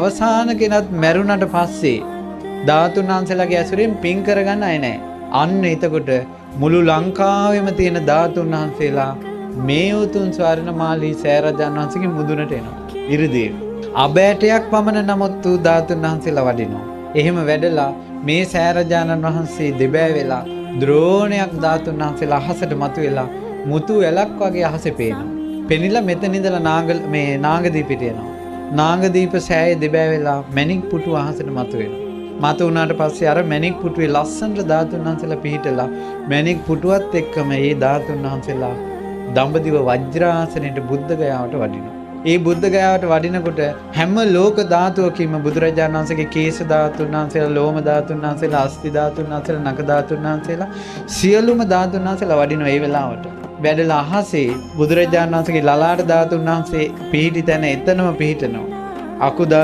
අවසාන කෙනත් මැරුණට පස්සේ ධාතුන් වහන්සේලාගේ ඇසුරෙන් පින් කරගන්න අය නැහැ. අන්න එතකොට මුළු ලංකාවෙම තියෙන ධාතුන් වහන්සේලා මේ උතුම් ස්වර්ණමාලී සෑරජාණන් වහන්සේගේ මුදුනට එනවා. ඉරිදී අබෑටයක් පමණ නමුත් වූ ධාතුන් වහන්සේලා වඩිනවා. එහෙම වැඩලා මේ සෑරජාණන් වහන්සේ දෙබෑ වෙලා ද්‍රෝණයක් ධාතුන් වහන්සේලා අහසට මතුවෙලා මුතු ඇලක් වගේ අහසේ පේනවා. පෙනිලා මෙතන ඉඳලා නාගදීපෙට එනවා. නාගදීප සෑයේ දෙබෑ වෙලා මණික් පුටුව අහසට මතුවෙනවා. මතු වුණාට පස්සේ අර මණික් පුටුවේ ලස්සනට ධාතුන් වහන්සේලා පිහිටලා මණික් පුටුවත් එක්කම මේ ධාතුන් වහන්සේලා දඹදිව වජ්‍රාසනයේ බුද්ධ ගයාවට වඩිනවා. ඒ බුද්ධ ගයාවට වඩිනකොට හැම ලෝක ධාතුවකින්ම බුදුරජාණන් වහන්සේගේ කේශ ධාතුන් වහන්සේලා, ලෝම ධාතුන් වහන්සේලා, අස්ථි ධාතුන් වහන්සේලා, නඛ ධාතුන් වහන්සේලා සියලුම ධාතුන් වහන්සේලා වඩිනවා ඒ වෙලාවට. වැඩලා අහසේ බුදුරජාණන් වහන්සේගේ ලලාට ධාතුන් වහන්සේ පිහිටි තැන එතනම පිහිටනවා. අකුදා